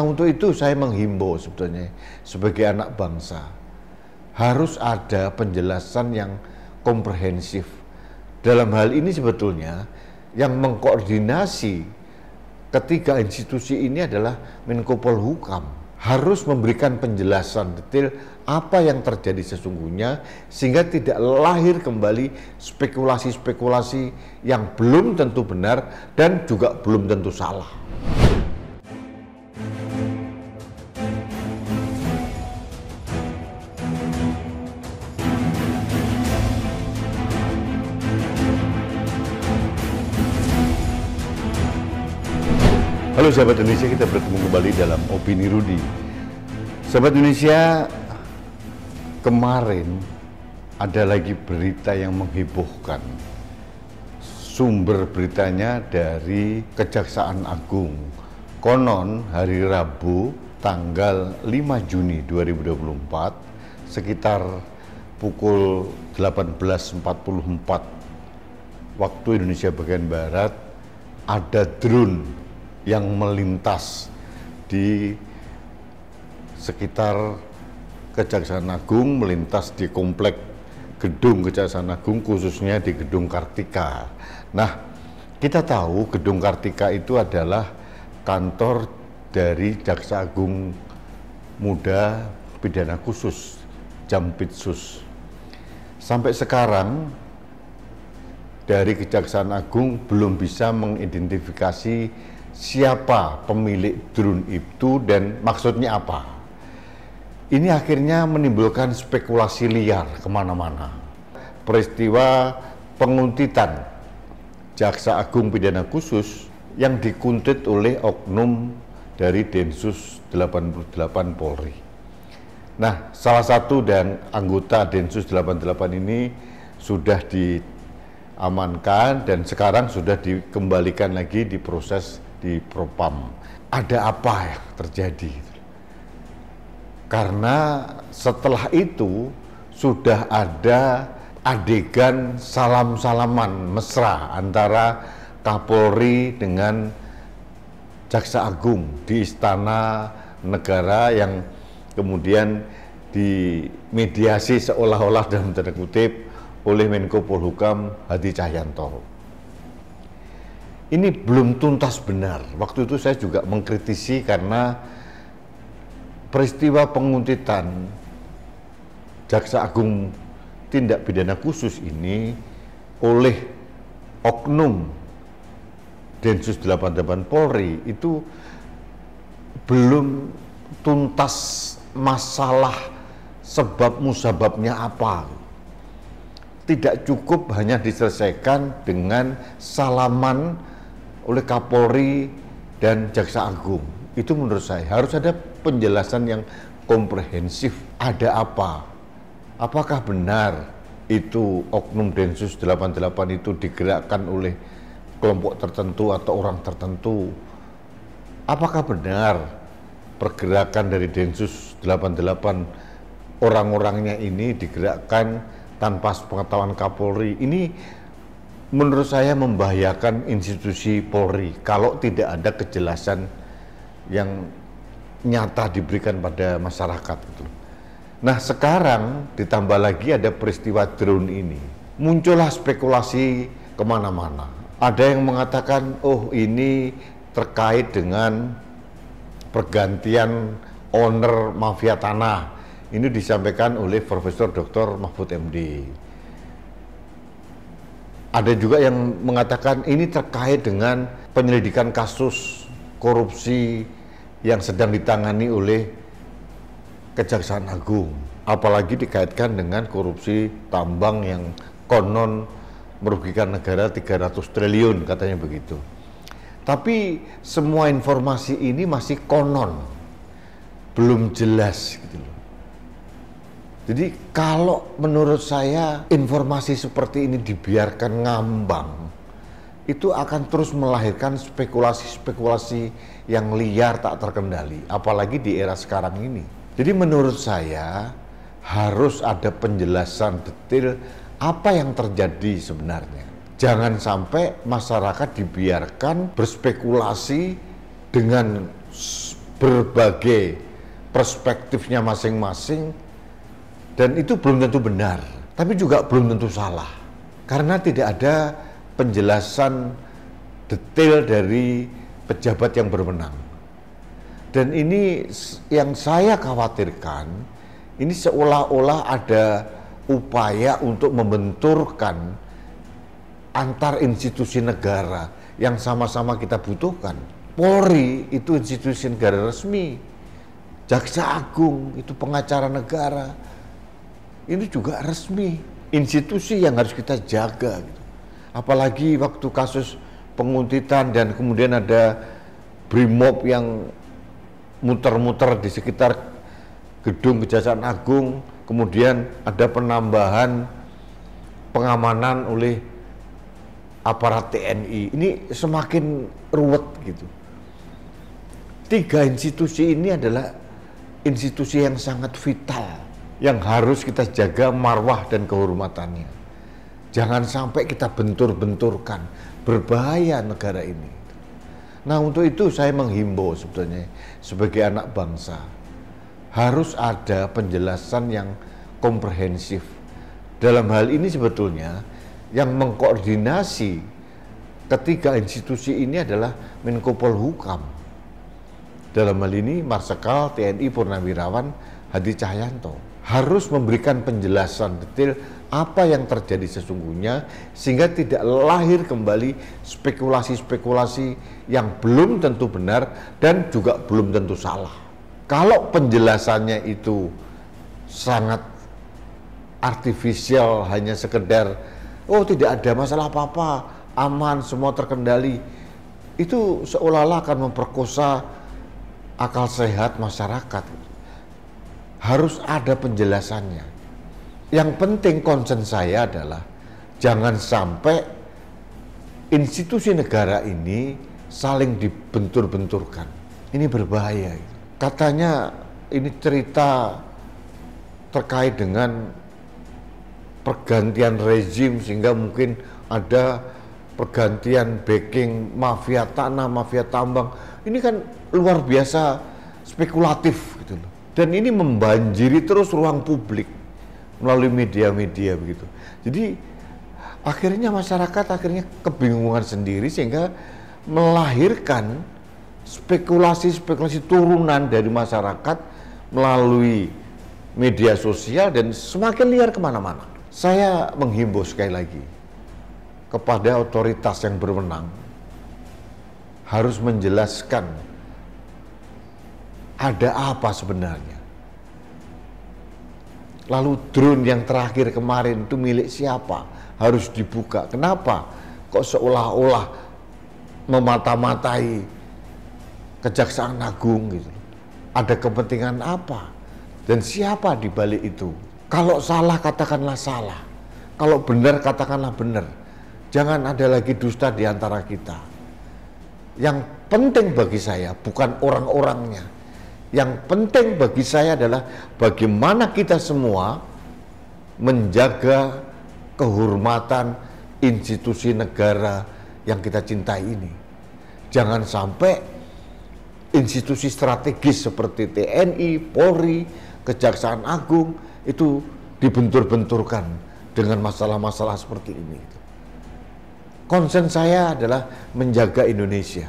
untuk itu saya menghimbau sebetulnya sebagai anak bangsa, harus ada penjelasan yang komprehensif. Dalam hal ini sebetulnya yang mengkoordinasi ketiga institusi ini adalah Menko Polhukam, harus memberikan penjelasan detail apa yang terjadi sesungguhnya sehingga tidak lahir kembali spekulasi-spekulasi yang belum tentu benar dan juga belum tentu salah. Halo sahabat Indonesia, kita bertemu kembali dalam Opini Rudi. Sahabat Indonesia, kemarin ada lagi berita yang menghebohkan. Sumber beritanya dari Kejaksaan Agung. Konon hari Rabu tanggal 5 Juni 2024 sekitar pukul 18.44 waktu Indonesia bagian Barat ada drone yang melintas di sekitar Kejaksaan Agung, melintas di komplek gedung Kejaksaan Agung, khususnya di Gedung Kartika. Nah, kita tahu Gedung Kartika itu adalah kantor dari Jaksa Agung Muda Pidana Khusus, Jampitsus. Sampai sekarang dari Kejaksaan Agung belum bisa mengidentifikasi siapa pemilik drone itu dan maksudnya apa. Ini akhirnya menimbulkan spekulasi liar kemana-mana. Peristiwa penguntitan Jaksa Agung Pidana Khusus yang dikuntit oleh oknum dari Densus 88 Polri. Nah, salah satu dan anggota Densus 88 ini sudah diamankan dan sekarang sudah dikembalikan lagi diproses di Propam. Ada apa yang terjadi? Karena setelah itu sudah ada adegan salam-salaman mesra antara Kapolri dengan Jaksa Agung di Istana Negara yang kemudian dimediasi seolah-olah dalam tanda kutip oleh Menko Polhukam Hadi Cahyanto. Ini belum tuntas benar. Waktu itu saya juga mengkritisi karena peristiwa penguntitan Jaksa Agung Tindak Pidana Khusus ini oleh oknum Densus 88 Polri itu belum tuntas masalah sebab musababnya apa. Tidak cukup hanya diselesaikan dengan salaman oleh Kapolri dan Jaksa Agung. Itu menurut saya harus ada penjelasan yang komprehensif. Ada apa? Apakah benar itu oknum Densus 88 itu digerakkan oleh kelompok tertentu atau orang tertentu? Apakah benar pergerakan dari Densus 88 orang-orangnya ini digerakkan tanpa pengetahuan Kapolri? Ini menurut saya membahayakan institusi Polri kalau tidak ada kejelasan yang nyata diberikan pada masyarakat itu. Nah, sekarang ditambah lagi ada peristiwa drone ini. Muncullah spekulasi kemana-mana. Ada yang mengatakan, oh ini terkait dengan pergantian owner mafia tanah. Ini disampaikan oleh Profesor Dr. Mahfud MD. Ada juga yang mengatakan ini terkait dengan penyelidikan kasus korupsi yang sedang ditangani oleh Kejaksaan Agung. Apalagi dikaitkan dengan korupsi tambang yang konon merugikan negara 300 triliun katanya begitu. Tapi semua informasi ini masih konon, belum jelas gitu loh. Jadi kalau menurut saya informasi seperti ini dibiarkan ngambang, itu akan terus melahirkan spekulasi-spekulasi yang liar tak terkendali, apalagi di era sekarang ini. Jadi menurut saya harus ada penjelasan detail apa yang terjadi sebenarnya. Jangan sampai masyarakat dibiarkan berspekulasi dengan berbagai perspektifnya masing-masing, dan itu belum tentu benar, tapi juga belum tentu salah, karena tidak ada penjelasan detail dari pejabat yang berwenang. Dan ini yang saya khawatirkan, ini seolah-olah ada upaya untuk membenturkan antar institusi negara yang sama-sama kita butuhkan. Polri itu institusi negara resmi, Jaksa Agung itu pengacara negara, ini juga resmi, institusi yang harus kita jaga gitu. Apalagi waktu kasus penguntitan dan kemudian ada Brimob yang muter-muter di sekitar gedung Kejaksaan Agung, kemudian ada penambahan pengamanan oleh aparat TNI. Ini semakin ruwet gitu. Tiga institusi ini adalah institusi yang sangat vital, yang harus kita jaga marwah dan kehormatannya. Jangan sampai kita bentur-benturkan, berbahaya negara ini. Nah, untuk itu saya menghimbau sebetulnya sebagai anak bangsa, harus ada penjelasan yang komprehensif. Dalam hal ini sebetulnya yang mengkoordinasi ketiga institusi ini adalah Menko Polhukam. Dalam hal ini Marsikal TNI Purnawirawan Hadi Cahyanto harus memberikan penjelasan detail apa yang terjadi sesungguhnya, sehingga tidak lahir kembali spekulasi-spekulasi yang belum tentu benar dan juga belum tentu salah. Kalau penjelasannya itu sangat artifisial, hanya sekedar oh tidak ada masalah apa-apa, aman, semua terkendali, itu seolah-olah akan memperkosa akal sehat masyarakat. Harus ada penjelasannya. Yang penting concern saya adalah jangan sampai institusi negara ini saling dibentur-benturkan. Ini berbahaya. Katanya ini cerita terkait dengan pergantian rezim, sehingga mungkin ada pergantian backing mafia tanah, mafia tambang. Ini kan luar biasa spekulatif gitu loh. Dan ini membanjiri terus ruang publik melalui media-media begitu. Jadi akhirnya masyarakat kebingungan sendiri, sehingga melahirkan spekulasi-spekulasi turunan dari masyarakat melalui media sosial dan semakin liar kemana-mana. Saya menghimbau sekali lagi kepada otoritas yang berwenang harus menjelaskan ada apa sebenarnya. Lalu drone yang terakhir kemarin itu milik siapa? Harus dibuka. Kenapa? Kok seolah-olah memata-matai Kejaksaan Agung gitu. Ada kepentingan apa? Dan siapa di balik itu? Kalau salah katakanlah salah. Kalau benar katakanlah benar. Jangan ada lagi dusta di antara kita. Yang penting bagi saya bukan orang-orangnya. Yang penting bagi saya adalah bagaimana kita semua menjaga kehormatan institusi negara yang kita cintai ini. Jangan sampai institusi strategis seperti TNI, Polri, Kejaksaan Agung itu dibentur-benturkan dengan masalah-masalah seperti ini. Concern saya adalah menjaga Indonesia.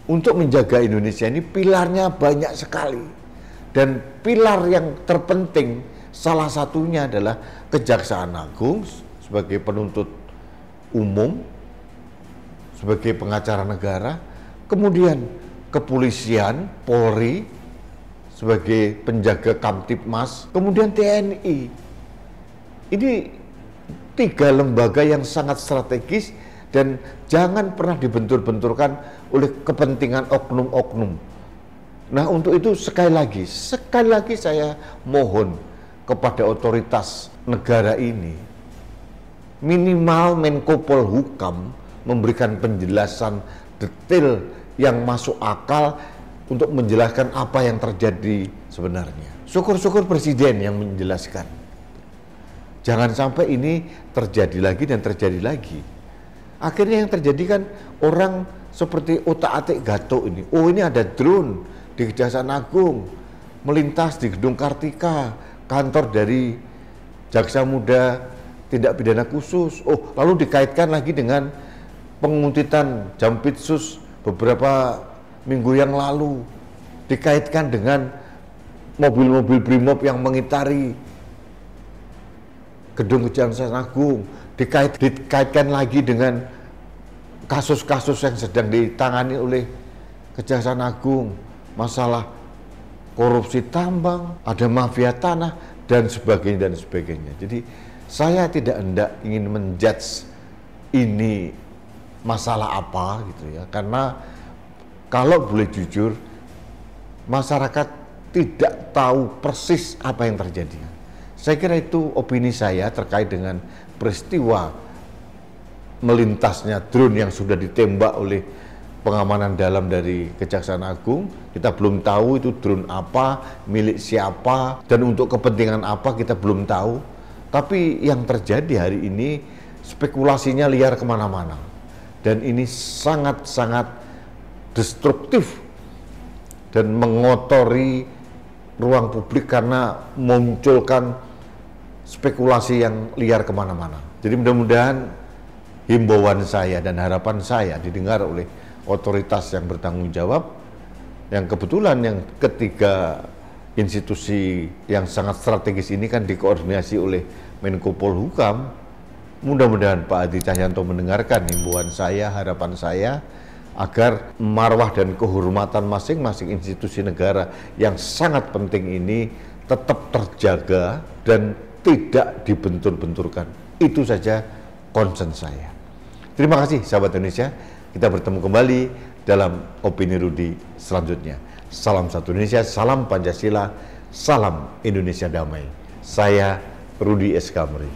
Untuk menjaga Indonesia ini pilarnya banyak sekali, dan pilar yang terpenting salah satunya adalah Kejaksaan Agung sebagai penuntut umum, sebagai pengacara negara, kemudian kepolisian, Polri sebagai penjaga Kamtibmas, kemudian TNI. Ini tiga lembaga yang sangat strategis dan jangan pernah dibentur-benturkan oleh kepentingan oknum-oknum. Nah, untuk itu sekali lagi saya mohon kepada otoritas negara ini, minimal Menko Polhukam memberikan penjelasan detail yang masuk akal untuk menjelaskan apa yang terjadi sebenarnya. Syukur-syukur Presiden yang menjelaskan. Jangan sampai ini terjadi lagi dan terjadi lagi. Akhirnya yang terjadi kan orang seperti otak-atik Gatot ini. Oh, ini ada drone di Kejaksaan Agung melintas di Gedung Kartika, kantor dari Jaksa Muda Tindak Pidana Khusus. Oh, lalu dikaitkan lagi dengan penguntitan Jampitsus beberapa minggu yang lalu, dikaitkan dengan mobil-mobil Brimob yang mengitari Gedung Kejaksaan Agung, dikaitkan lagi dengan kasus-kasus yang sedang ditangani oleh Kejaksaan Agung, masalah korupsi tambang, ada mafia tanah, dan sebagainya, dan sebagainya. Jadi saya tidak hendak ingin menjudge ini masalah apa gitu ya, karena kalau boleh jujur, masyarakat tidak tahu persis apa yang terjadi. Saya kira itu opini saya terkait dengan peristiwa melintasnya drone yang sudah ditembak oleh pengamanan dalam dari Kejaksaan Agung. Kita belum tahu itu drone apa, milik siapa, dan untuk kepentingan apa kita belum tahu. Tapi yang terjadi hari ini spekulasinya liar kemana-mana, dan ini sangat-sangat destruktif dan mengotori ruang publik karena memunculkan spekulasi yang liar kemana-mana. Jadi mudah-mudahan himbauan saya dan harapan saya didengar oleh otoritas yang bertanggung jawab, yang kebetulan yang ketiga institusi yang sangat strategis ini kan dikoordinasi oleh Menko Polhukam. Mudah-mudahan Pak Hadi Cahyanto mendengarkan himbauan saya, harapan saya, agar marwah dan kehormatan masing-masing institusi negara yang sangat penting ini tetap terjaga dan tidak dibentur-benturkan. Itu saja concern saya. Terima kasih sahabat Indonesia. Kita bertemu kembali dalam Opini Rudi selanjutnya. Salam satu Indonesia, salam Pancasila, salam Indonesia damai. Saya Rudi S. Kamri.